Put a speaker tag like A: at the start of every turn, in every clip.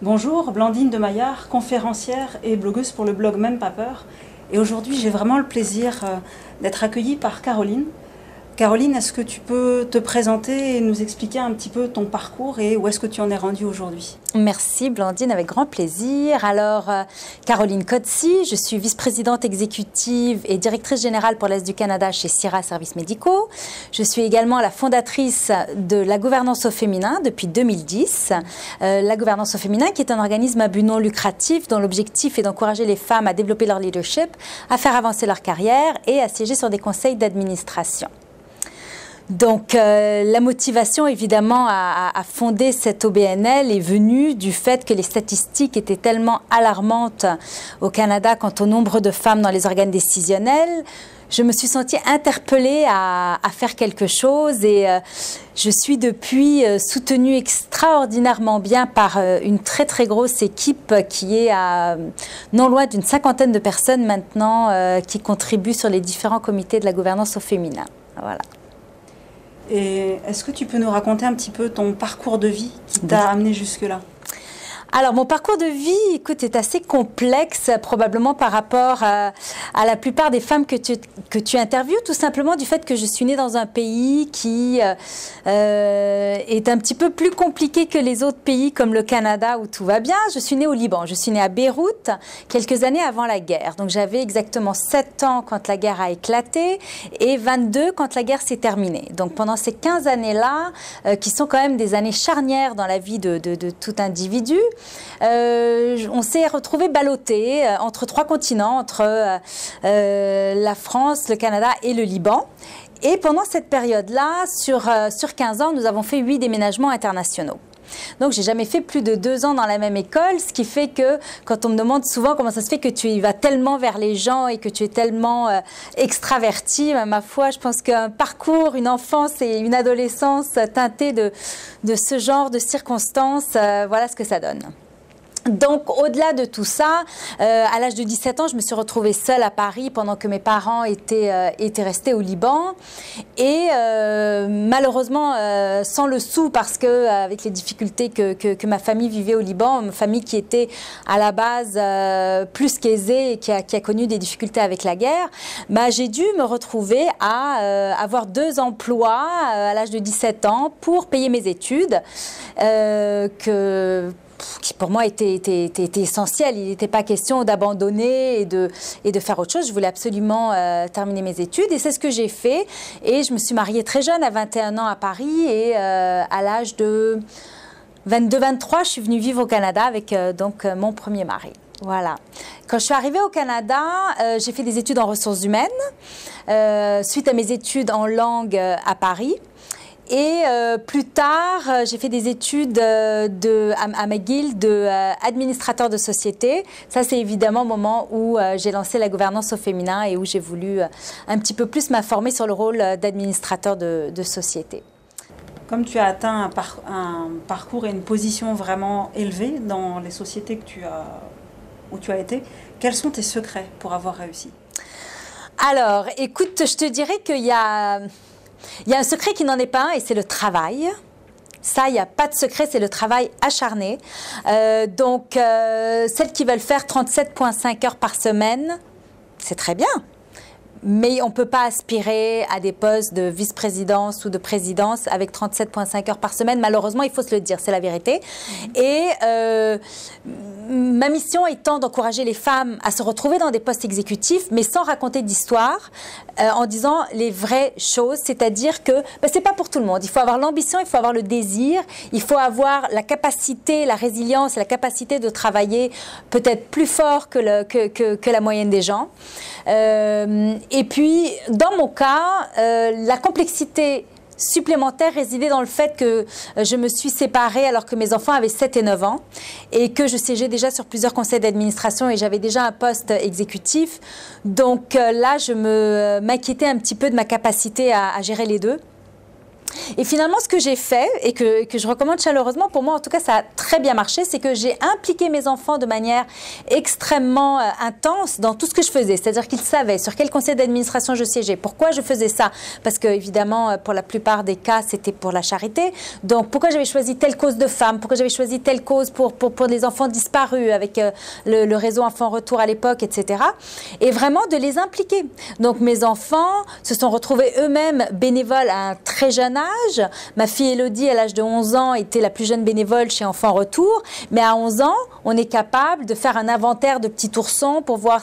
A: Bonjour, Blandine de Maillard, conférencière et blogueuse pour le blog Même pas peur. Et aujourd'hui, j'ai vraiment le plaisir d'être accueillie par Caroline. Caroline, est-ce que tu peux te présenter et nous expliquer un petit peu ton parcours et où est-ce que tu en es rendue aujourd'hui?
B: Merci Blandine, avec grand plaisir. Alors, Caroline Codcy, je suis vice-présidente exécutive et directrice générale pour l'Est du Canada chez CIRA Services Médicaux. Je suis également la fondatrice de la gouvernance au féminin depuis 2010. La gouvernance au féminin qui est un organisme à but non lucratif dont l'objectif est d'encourager les femmes à développer leur leadership, à faire avancer leur carrière et à siéger sur des conseils d'administration. Donc, la motivation, évidemment, à fonder cette OBNL est venue du fait que les statistiques étaient tellement alarmantes au Canada quant au nombre de femmes dans les organes décisionnels. Je me suis sentie interpellée à faire quelque chose et je suis depuis soutenue extraordinairement bien par une très très grosse équipe qui est à non loin d'une 50aine de personnes maintenant qui contribuent sur les différents comités de la gouvernance au féminin. Voilà.
A: Et est-ce que tu peux nous raconter un petit peu ton parcours de vie qui t'a amené jusque-là?
B: Alors, mon parcours de vie, écoute, est assez complexe, probablement par rapport à la plupart des femmes que tu interviews, tout simplement du fait que je suis née dans un pays qui est un petit peu plus compliqué que les autres pays comme le Canada où tout va bien. Je suis née au Liban, je suis née à Beyrouth, quelques années avant la guerre. Donc, j'avais exactement 7 ans quand la guerre a éclaté et 22 quand la guerre s'est terminée. Donc, pendant ces 15 années-là, qui sont quand même des années charnières dans la vie de tout individu, on s'est retrouvés ballottés entre 3 continents, entre la France, le Canada et le Liban. Et pendant cette période-là, sur 15 ans, nous avons fait 8 déménagements internationaux. Donc, j'ai jamais fait plus de 2 ans dans la même école, ce qui fait que quand on me demande souvent comment ça se fait que tu y vas tellement vers les gens et que tu es tellement extraverti, ma foi, je pense qu'un parcours, une enfance et une adolescence teintées de ce genre de circonstances, voilà ce que ça donne. Donc, au-delà de tout ça, à l'âge de 17 ans, je me suis retrouvée seule à Paris pendant que mes parents étaient restés au Liban. Et malheureusement, sans le sou, parce que avec les difficultés que ma famille vivait au Liban, ma famille qui était à la base plus qu'aisée et qui a connu des difficultés avec la guerre, bah, j'ai dû me retrouver à avoir 2 emplois à l'âge de 17 ans pour payer mes études, qui pour moi était essentiel. Il n'était pas question d'abandonner et de faire autre chose. Je voulais absolument terminer mes études et c'est ce que j'ai fait. Et je me suis mariée très jeune, à 21 ans à Paris et à l'âge de 22-23, je suis venue vivre au Canada avec donc mon premier mari. Voilà. Quand je suis arrivée au Canada, j'ai fait des études en ressources humaines suite à mes études en langue à Paris. Et plus tard, j'ai fait des études à McGill d'administrateur de société. Ça, c'est évidemment au moment où j'ai lancé la gouvernance au féminin et où j'ai voulu un petit peu plus m'informer sur le rôle d'administrateur de société.
A: Comme tu as atteint un parcours et une position vraiment élevée dans les sociétés où tu as été, quels sont tes secrets pour avoir réussi?
B: Alors, écoute, je te dirais qu'il y a un secret qui n'en est pas un et c'est le travail. Ça, il n'y a pas de secret, c'est le travail acharné. Donc, celles qui veulent faire 37,5 heures par semaine, c'est très bien. Mais on ne peut pas aspirer à des postes de vice-présidence ou de présidence avec 37,5 heures par semaine. Malheureusement, il faut se le dire, c'est la vérité. Et ma mission étant d'encourager les femmes à se retrouver dans des postes exécutifs, mais sans raconter d'histoire, en disant les vraies choses, c'est-à-dire que ce n'est pas pour tout le monde. Il faut avoir l'ambition, il faut avoir le désir, il faut avoir la capacité, la résilience, la capacité de travailler peut-être plus fort que la moyenne des gens. Et puis, dans mon cas, la complexité supplémentaire résidait dans le fait que je me suis séparée alors que mes enfants avaient 7 et 9 ans et que je siégeais déjà sur plusieurs conseils d'administration et j'avais déjà un poste exécutif. Donc là, je m'inquiétais un petit peu de ma capacité à gérer les deux. Et finalement, ce que j'ai fait et que je recommande chaleureusement, pour moi en tout cas, ça a très bien marché, c'est que j'ai impliqué mes enfants de manière extrêmement intense dans tout ce que je faisais. C'est-à-dire qu'ils savaient sur quel conseil d'administration je siégeais, pourquoi je faisais ça. Parce que, évidemment, pour la plupart des cas, c'était pour la charité. Donc, pourquoi j'avais choisi telle cause de femmes, pourquoi j'avais choisi telle cause pour les enfants disparus avec le réseau Enfants Retour à l'époque, etc. Et vraiment de les impliquer. Donc, mes enfants se sont retrouvés eux-mêmes bénévoles à un très jeune âge. Ma fille Élodie, à l'âge de 11 ans, était la plus jeune bénévole chez Enfants Retour. Mais à 11 ans, on est capable de faire un inventaire de petits oursons pour voir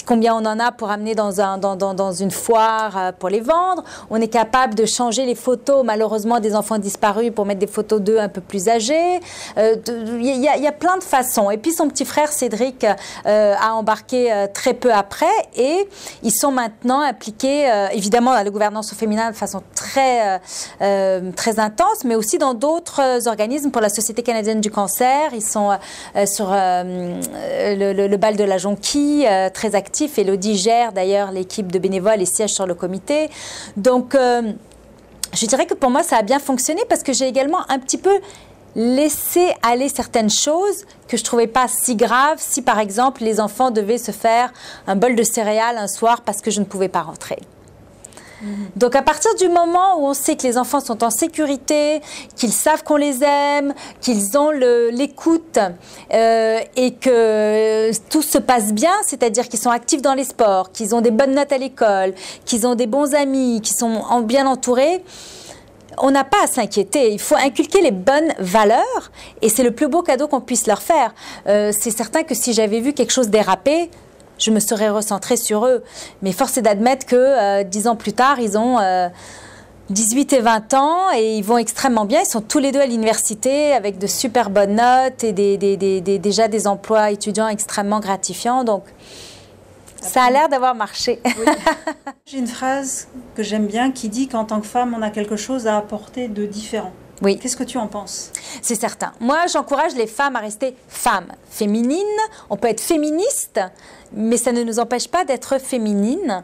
B: combien on en a pour amener dans une foire pour les vendre. On est capable de changer les photos, malheureusement, des enfants disparus pour mettre des photos d'eux un peu plus âgés. Il y a plein de façons. Et puis, son petit frère, Cédric, a embarqué très peu après. Et ils sont maintenant impliqués, évidemment, dans la gouvernance au féminin de façon très intense, mais aussi dans d'autres organismes pour la Société canadienne du cancer. Ils sont sur le bal de la Jonquille, très actifs. Élodie gère d'ailleurs l'équipe de bénévoles et siège sur le comité. Donc, je dirais que pour moi, ça a bien fonctionné parce que j'ai également un petit peu laissé aller certaines choses que je ne trouvais pas si graves si, par exemple, les enfants devaient se faire un bol de céréales un soir parce que je ne pouvais pas rentrer. Donc, à partir du moment où on sait que les enfants sont en sécurité, qu'ils savent qu'on les aime, qu'ils ont l'écoute et que tout se passe bien, c'est-à-dire qu'ils sont actifs dans les sports, qu'ils ont des bonnes notes à l'école, qu'ils ont des bons amis, qu'ils sont bien entourés, on n'a pas à s'inquiéter. Il faut inculquer les bonnes valeurs et c'est le plus beau cadeau qu'on puisse leur faire. C'est certain que si j'avais vu quelque chose déraper, je me serais recentrée sur eux. Mais force est d'admettre que 10 ans plus tard, ils ont 18 et 20 ans et ils vont extrêmement bien. Ils sont tous les deux à l'université avec de super bonnes notes et déjà des emplois étudiants extrêmement gratifiants. Donc, ça a l'air d'avoir marché.
A: Oui. J'ai une phrase que j'aime bien qui dit qu'en tant que femme, on a quelque chose à apporter de différent.
B: Oui.
A: Qu'est-ce que tu en penses?
B: C'est certain. Moi, j'encourage les femmes à rester femmes, féminines. On peut être féministe, mais ça ne nous empêche pas d'être féminine.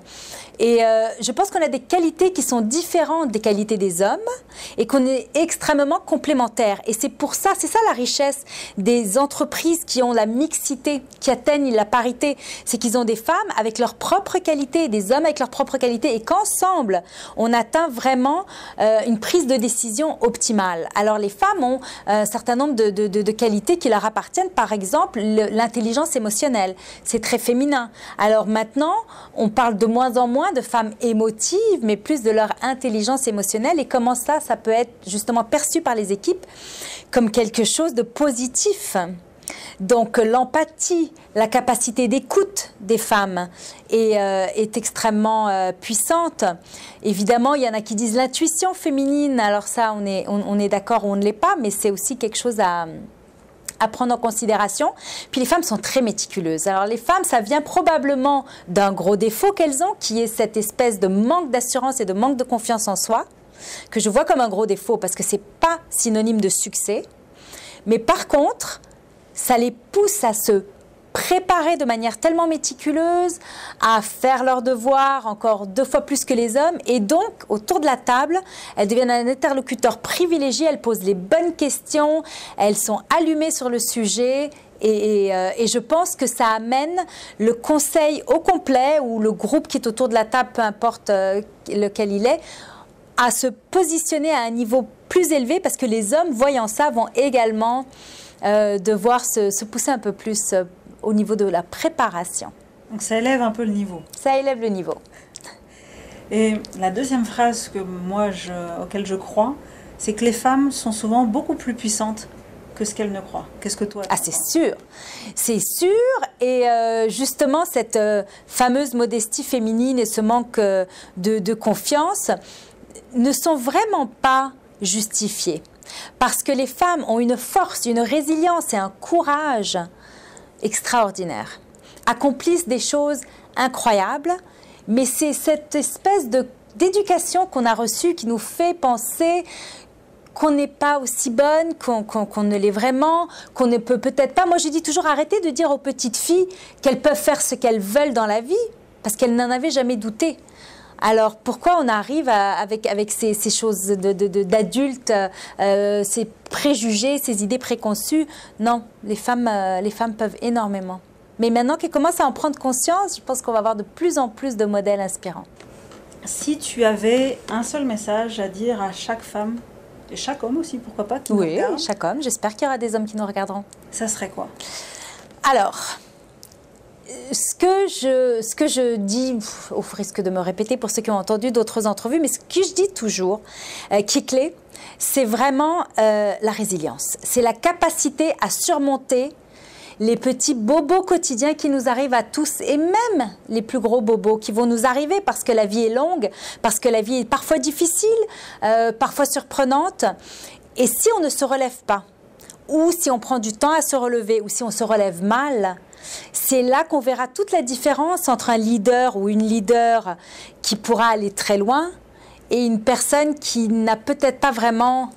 B: Et je pense qu'on a des qualités qui sont différentes des qualités des hommes et qu'on est extrêmement complémentaires. Et c'est pour ça, c'est ça la richesse des entreprises qui ont la mixité, qui atteignent la parité. C'est qu'ils ont des femmes avec leurs propres qualités et des hommes avec leurs propres qualités et qu'ensemble, on atteint vraiment une prise de décision optimale. Alors, les femmes ont un certain nombre de qualités qui leur appartiennent. Par exemple, l'intelligence émotionnelle. C'est très féminin. Alors maintenant, on parle de moins en moins de femmes émotives, mais plus de leur intelligence émotionnelle et comment ça peut être justement perçu par les équipes comme quelque chose de positif. Donc l'empathie, la capacité d'écoute des femmes est extrêmement puissante. Évidemment, il y en a qui disent l'intuition féminine. Alors ça, on est d'accord ou on ne l'est pas, mais c'est aussi quelque chose à prendre en considération. Puis les femmes sont très méticuleuses. Alors les femmes, ça vient probablement d'un gros défaut qu'elles ont, qui est cette espèce de manque d'assurance et de manque de confiance en soi, que je vois comme un gros défaut parce que c'est pas synonyme de succès. Mais par contre, ça les pousse à se préparer de manière tellement méticuleuse, à faire leurs devoirs encore 2 fois plus que les hommes. Et donc, autour de la table, elles deviennent un interlocuteur privilégié, elles posent les bonnes questions, elles sont allumées sur le sujet. Et je pense que ça amène le conseil au complet ou le groupe qui est autour de la table, peu importe lequel il est, à se positionner à un niveau plus élevé parce que les hommes, voyant ça, vont également devoir se pousser un peu plus au niveau de la préparation.
A: Donc ça élève un peu le niveau.
B: Ça élève le niveau.
A: Et la deuxième phrase que auquel je crois, c'est que les femmes sont souvent beaucoup plus puissantes que ce qu'elles ne croient. Qu'est-ce que toi tu en penses?
B: C'est sûr. C'est sûr. Et justement, cette fameuse modestie féminine et ce manque de confiance ne sont vraiment pas justifiés. Parce que les femmes ont une force, une résilience et un courage extraordinaires, accomplissent des choses incroyables, mais c'est cette espèce d'éducation qu'on a reçue qui nous fait penser qu'on n'est pas aussi bonne, qu'on ne l'est vraiment, qu'on ne peut peut-être pas. Moi, je dis toujours, arrêtez de dire aux petites filles qu'elles peuvent faire ce qu'elles veulent dans la vie, parce qu'elles n'en avaient jamais douté. Alors, pourquoi on arrive avec ces choses d'adultes, ces préjugés, ces idées préconçues? Non, les femmes peuvent énormément. Mais maintenant qu'elles commencent à en prendre conscience, je pense qu'on va avoir de plus en plus de modèles inspirants.
A: Si tu avais un seul message à dire à chaque femme, et chaque homme aussi, pourquoi pas, qui nous regarde.
B: Oui, chaque homme. J'espère qu'il y aura des hommes qui nous regarderont.
A: Ça serait quoi?
B: Alors, ce que je dis, au risque de me répéter pour ceux qui ont entendu d'autres entrevues, mais ce que je dis toujours, qui est clé, c'est vraiment la résilience. C'est la capacité à surmonter les petits bobos quotidiens qui nous arrivent à tous, et même les plus gros bobos qui vont nous arriver parce que la vie est longue, parce que la vie est parfois difficile, parfois surprenante. Et si on ne se relève pas, ou si on prend du temps à se relever, ou si on se relève mal, c'est là qu'on verra toute la différence entre un leader ou une leader qui pourra aller très loin et une personne qui n'a peut-être pas vraiment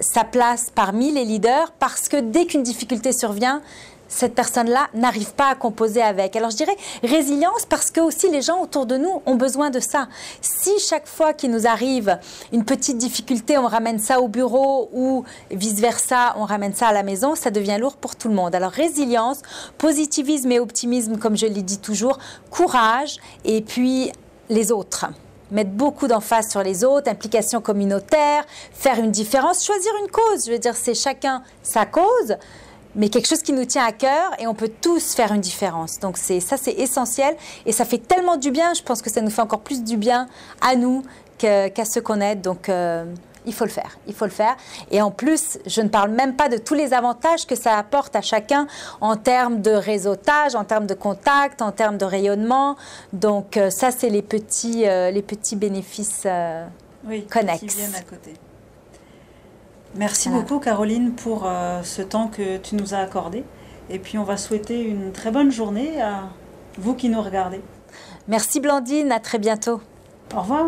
B: sa place parmi les leaders, parce que dès qu'une difficulté survient, cette personne-là n'arrive pas à composer avec. Alors je dirais résilience, parce que aussi les gens autour de nous ont besoin de ça. Si chaque fois qu'il nous arrive une petite difficulté, on ramène ça au bureau, ou vice-versa, on ramène ça à la maison, ça devient lourd pour tout le monde. Alors résilience, positivisme et optimisme, comme je l'ai dit toujours, courage, et puis les autres. Mettre beaucoup d'emphase sur les autres, implication communautaire, faire une différence, choisir une cause. Je veux dire, c'est chacun sa cause, mais quelque chose qui nous tient à cœur, et on peut tous faire une différence. Donc ça, c'est essentiel, et ça fait tellement du bien. Je pense que ça nous fait encore plus du bien à nous qu'à ceux qu'on aide. Donc il faut le faire, il faut le faire. Et en plus, je ne parle même pas de tous les avantages que ça apporte à chacun en termes de réseautage, en termes de contact, en termes de rayonnement. Donc ça, c'est les petits bénéfices connexes.
A: Qui viennent à côté. Merci beaucoup, Caroline, pour ce temps que tu nous as accordé. Et puis, on va souhaiter une très bonne journée à vous qui nous regardez.
B: Merci, Blandine. À très bientôt.
A: Au revoir.